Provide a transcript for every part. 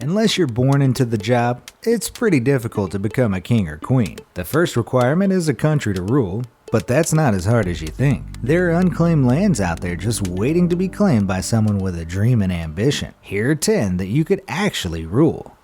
Unless you're born into the job, it's pretty difficult to become a king or queen. The first requirement is a country to rule, but that's not as hard as you think. There are unclaimed lands out there just waiting to be claimed by someone with a dream and ambition. Here are 10 that you could actually rule.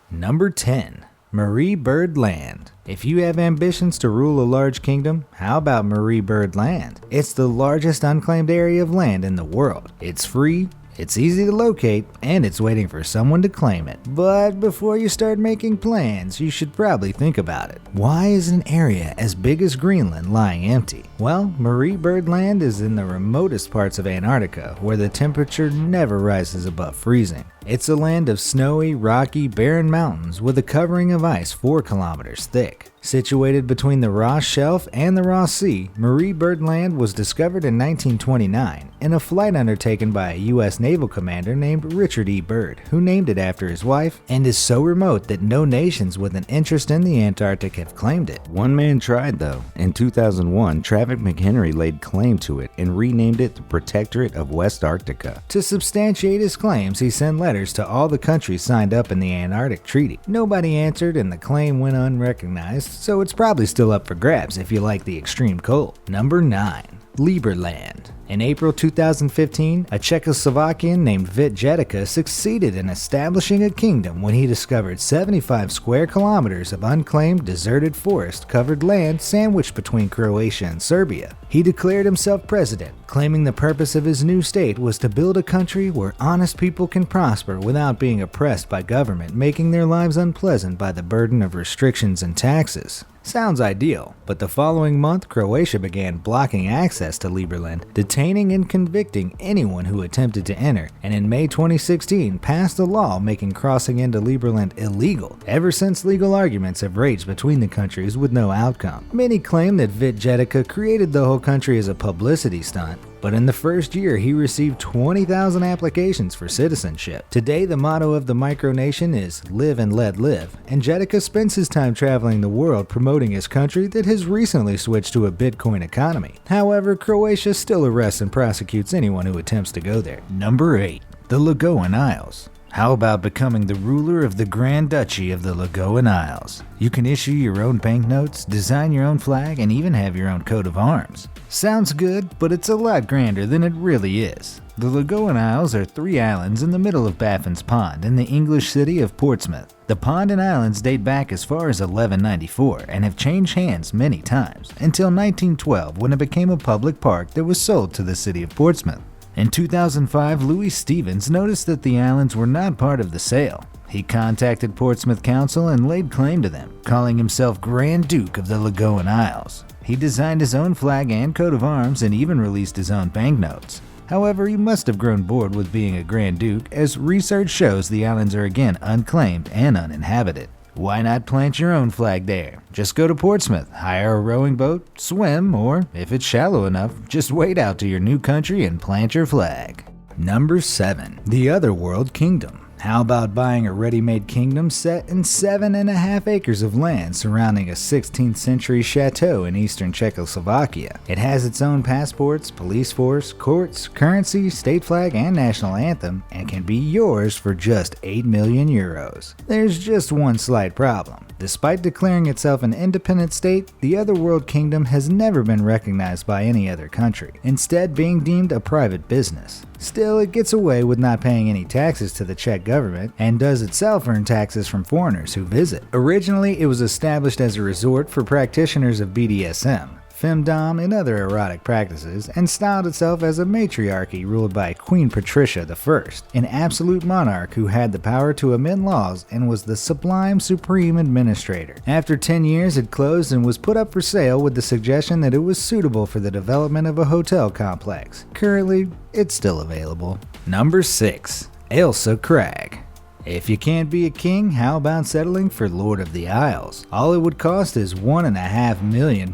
Number 10. Birdland. If you have ambitions to rule a large kingdom, how about Birdland? It's the largest unclaimed area of land in the world. It's free, it's easy to locate, and it's waiting for someone to claim it. But before you start making plans, you should probably think about it. Why is an area as big as Greenland lying empty? Well, Birdland is in the remotest parts of Antarctica, where the temperature never rises above freezing. It's a land of snowy, rocky, barren mountains with a covering of ice 4 kilometers thick. Situated between the Ross Shelf and the Ross Sea, Birdland was discovered in 1929 in a flight undertaken by a U.S. naval commander named Richard E. Byrd, who named it after his wife, and is so remote that no nations with an interest in the Antarctic have claimed it. One man tried though. In 2001, Travis McHenry laid claim to it and renamed it the Protectorate of West Arctica. To substantiate his claims, he sent letters to all the countries signed up in the Antarctic Treaty. Nobody answered and the claim went unrecognized, so it's probably still up for grabs if you like the extreme cold. Number 9. Liberland. In April 2015, a Czechoslovakian named Vít Jedlička succeeded in establishing a kingdom when he discovered 75 square kilometers of unclaimed, deserted forest-covered land sandwiched between Croatia and Serbia. He declared himself president, claiming the purpose of his new state was to build a country where honest people can prosper without being oppressed by government, making their lives unpleasant by the burden of restrictions and taxes. Sounds ideal, but the following month Croatia began blocking access to Liberland, detaining and convicting anyone who attempted to enter, and in May 2016 passed a law making crossing into Liberland illegal. Ever since, legal arguments have raged between the countries with no outcome. Many claim that Vít Jedlička created the whole country as a publicity stunt, but in the first year he received 20,000 applications for citizenship. Today the motto of the micronation is live and let live, and Jedlička spends his time traveling the world promoting his country that has recently switched to a Bitcoin economy. However, Croatia still arrests and prosecutes anyone who attempts to go there. Number 8. The Lagoon Isles. How about becoming the ruler of the Grand Duchy of the Lagoon Isles? You can issue your own banknotes, design your own flag, and even have your own coat of arms. Sounds good, but it's a lot grander than it really is. The Lagoon Isles are 3 islands in the middle of Baffin's Pond in the English city of Portsmouth. The pond and islands date back as far as 1194 and have changed hands many times, until 1912 when it became a public park that was sold to the city of Portsmouth. In 2005, Louis Stevens noticed that the islands were not part of the sale. He contacted Portsmouth Council and laid claim to them, calling himself Grand Duke of the Lagoon Isles. He designed his own flag and coat of arms and even released his own banknotes. However, he must have grown bored with being a Grand Duke, as research shows the islands are again unclaimed and uninhabited. Why not plant your own flag there? Just go to Portsmouth, hire a rowing boat, swim, or if it's shallow enough, just wade out to your new country and plant your flag. Number 7. The Otherworld Kingdom. How about buying a ready-made kingdom set in 7.5 acres of land surrounding a 16th century chateau in eastern Czechoslovakia? It has its own passports, police force, courts, currency, state flag, and national anthem, and can be yours for just 8 million euros. There's just one slight problem. Despite declaring itself an independent state, the Otherworld Kingdom has never been recognized by any other country, instead being deemed a private business. Still, it gets away with not paying any taxes to the Czech government and does itself earn taxes from foreigners who visit. Originally, it was established as a resort for practitioners of BDSM, femdom, and other erotic practices, and styled itself as a matriarchy ruled by Queen Patricia I, an absolute monarch who had the power to amend laws and was the sublime supreme administrator. After 10 years, it closed and was put up for sale with the suggestion that it was suitable for the development of a hotel complex. Currently, it's still available. Number 6. Els Crag. If you can't be a king, how about settling for Lord of the Isles? All it would cost is £1.5 million.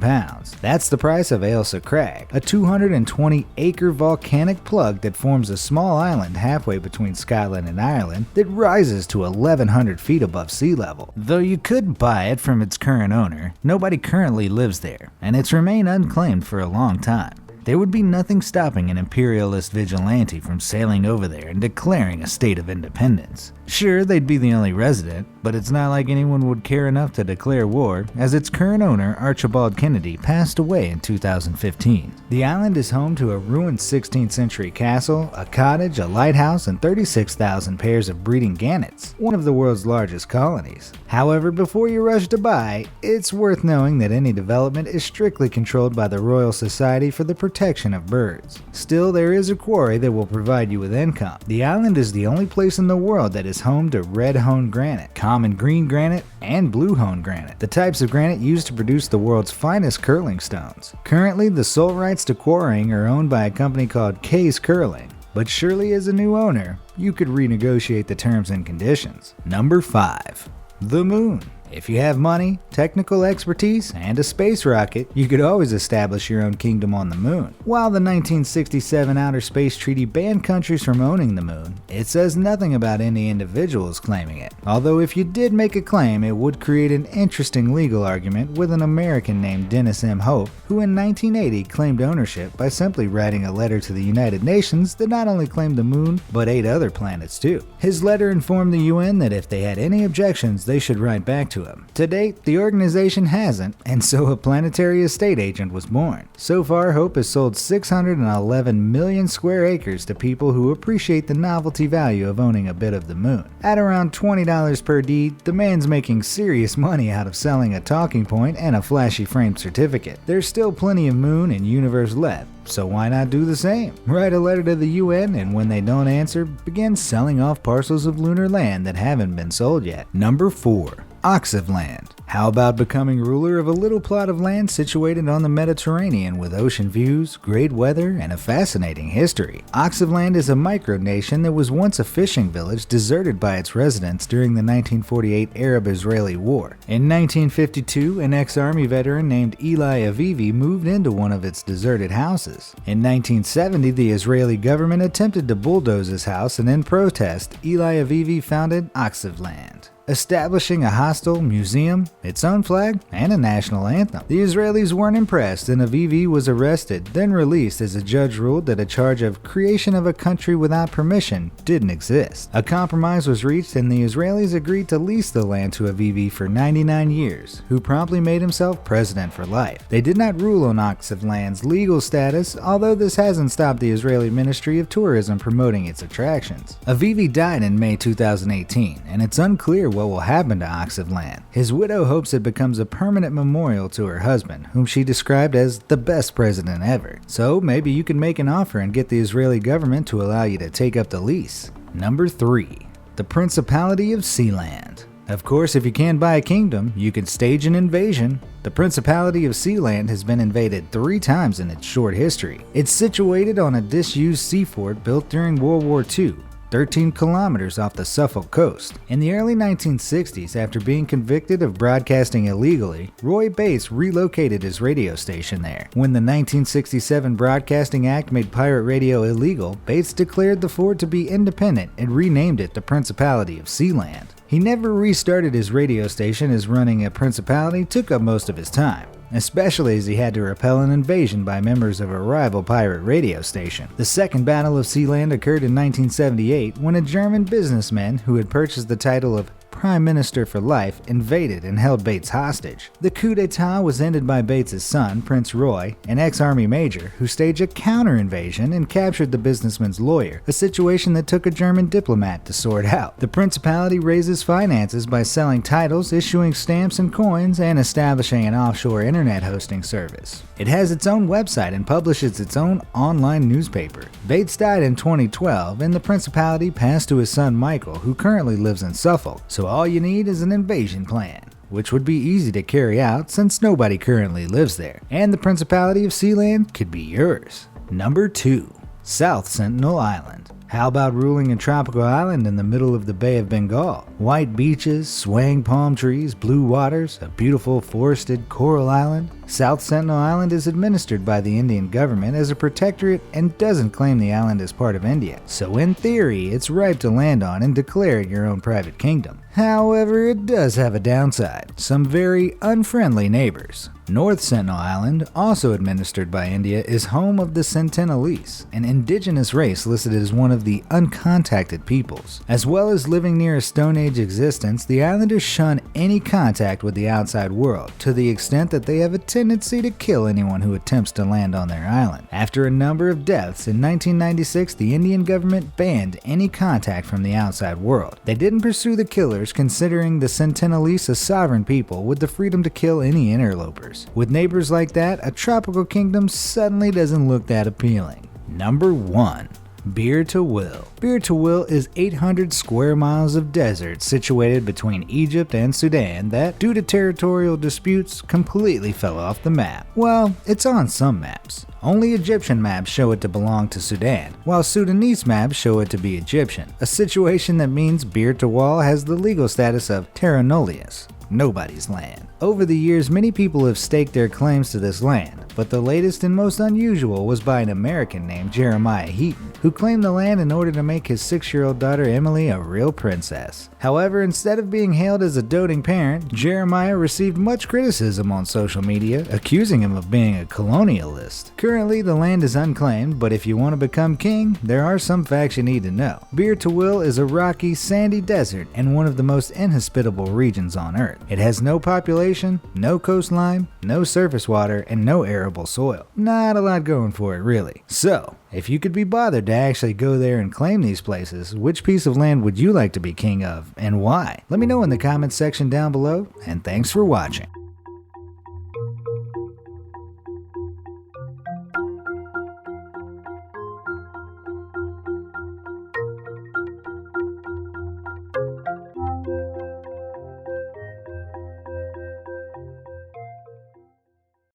That's the price of Els Crag, a 220-acre volcanic plug that forms a small island halfway between Scotland and Ireland that rises to 1,100 feet above sea level. Though you could buy it from its current owner, nobody currently lives there, and it's remained unclaimed for a long time. there would be nothing stopping an imperialist vigilante from sailing over there and declaring a state of independence. Sure, they'd be the only resident, but it's not like anyone would care enough to declare war, as its current owner, Archibald Kennedy, passed away in 2015. The island is home to a ruined 16th century castle, a cottage, a lighthouse, and 36,000 pairs of breeding gannets, one of the world's largest colonies. However, before you rush to buy, it's worth knowing that any development is strictly controlled by the Royal Society for the Protection of Birds. Still, there is a quarry that will provide you with income. The island is the only place in the world that is home to red honed granite, common green granite, and blue honed granite, the types of granite used to produce the world's finest curling stones. Currently, the sole rights to quarrying are owned by a company called K's Curling, but surely as a new owner, you could renegotiate the terms and conditions. Number 5. The Moon. If you have money, technical expertise, and a space rocket, you could always establish your own kingdom on the moon. While the 1967 Outer Space Treaty banned countries from owning the moon, it says nothing about any individuals claiming it. Although if you did make a claim, it would create an interesting legal argument with an American named Dennis M. Hope, who in 1980 claimed ownership by simply writing a letter to the United Nations that not only claimed the moon, but 8 other planets too. His letter informed the UN that if they had any objections, they should write back to him. To date, the organization hasn't, and so a planetary estate agent was born. So far, Hope has sold 611 million square acres to people who appreciate the novelty value of owning a bit of the moon. At around $20 per deed, the man's making serious money out of selling a talking point and a flashy framed certificate. There's still plenty of moon and universe left, so why not do the same? Write a letter to the UN, and when they don't answer, begin selling off parcels of lunar land that haven't been sold yet. Number 4. Oxofland. How about becoming ruler of a little plot of land situated on the Mediterranean with ocean views, great weather, and a fascinating history? Oxofland is a micronation that was once a fishing village deserted by its residents during the 1948 Arab-Israeli War. In 1952, an ex-army veteran named Eli Avivi moved into one of its deserted houses. In 1970, the Israeli government attempted to bulldoze his house, and in protest, Eli Avivi founded Oxofland, establishing a hostel, museum, its own flag, and a national anthem. The Israelis weren't impressed, and Avivi was arrested, then released as a judge ruled that a charge of creation of a country without permission didn't exist. A compromise was reached, and the Israelis agreed to lease the land to Avivi for 99 years, who promptly made himself president for life. They did not rule on Oxofland's legal status, although this hasn't stopped the Israeli Ministry of Tourism promoting its attractions. Avivi died in May 2018, and it's unclear what will happen to Oxofland. His widow hopes it becomes a permanent memorial to her husband, whom she described as the best president ever. So maybe you can make an offer and get the Israeli government to allow you to take up the lease. Number 3. The Principality of Sealand. Of course, if you can't buy a kingdom, you can stage an invasion. The Principality of Sealand has been invaded 3 times in its short history. It's situated on a disused sea fort built during World War II, 13 kilometers off the Suffolk coast. In the early 1960s, after being convicted of broadcasting illegally, Roy Bates relocated his radio station there. When the 1967 Broadcasting Act made pirate radio illegal, Bates declared the fort to be independent and renamed it the Principality of Sealand. He never restarted his radio station, as running a principality took up most of his time, especially as he had to repel an invasion by members of a rival pirate radio station. The Second Battle of Sealand occurred in 1978 when a German businessman who had purchased the title of Prime Minister for life invaded and held Bates hostage. The coup d'etat was ended by Bates' son, Prince Roy, an ex-army major, who staged a counter-invasion and captured the businessman's lawyer, a situation that took a German diplomat to sort out. The principality raises finances by selling titles, issuing stamps and coins, and establishing an offshore internet hosting service. It has its own website and publishes its own online newspaper. Bates died in 2012, and the principality passed to his son Michael, who currently lives in Suffolk. So all you need is an invasion plan, which would be easy to carry out since nobody currently lives there, and the Principality of Sealand could be yours. Number 2. South Sentinel Island. How about ruling a tropical island in the middle of the Bay of Bengal? White beaches, swaying palm trees, blue waters, a beautiful forested coral island. South Sentinel Island is administered by the Indian government as a protectorate and doesn't claim the island as part of India, so in theory it's ripe to land on and declare it your own private kingdom. However, it does have a downside: some very unfriendly neighbors. North Sentinel Island, also administered by India, is home of the Sentinelese, an indigenous race listed as one of the uncontacted peoples. As well as living near a Stone Age existence, the islanders shun any contact with the outside world, to the extent that they have a tendency to kill anyone who attempts to land on their island. After a number of deaths, in 1996 the Indian government banned any contact from the outside world. They didn't pursue the killers, considering the Sentinelese a sovereign people with the freedom to kill any interlopers. With neighbors like that, a tropical kingdom suddenly doesn't look that appealing. Number 1. BeertoWill. BeertoWill is 800 square miles of desert situated between Egypt and Sudan that, due to territorial disputes, completely fell off the map. Well, it's on some maps. Only Egyptian maps show it to belong to Sudan, while Sudanese maps show it to be Egyptian, a situation that means BeertoWill has the legal status of terra nullius, nobody's land. Over the years, many people have staked their claims to this land, but the latest and most unusual was by an American named Jeremiah Heaton, who claimed the land in order to make his 6-year-old daughter Emily a real princess. However, instead of being hailed as a doting parent, Jeremiah received much criticism on social media, accusing him of being a colonialist. Currently, the land is unclaimed, but if you want to become king, there are some facts you need to know. BeertoWill is a rocky, sandy desert and one of the most inhospitable regions on Earth. It has no population, no coastline, no surface water, and no arable soil. Not a lot going for it, really. So, if you could be bothered to actually go there and claim these places, which piece of land would you like to be king of, and why? Let me know in the comments section down below, and thanks for watching.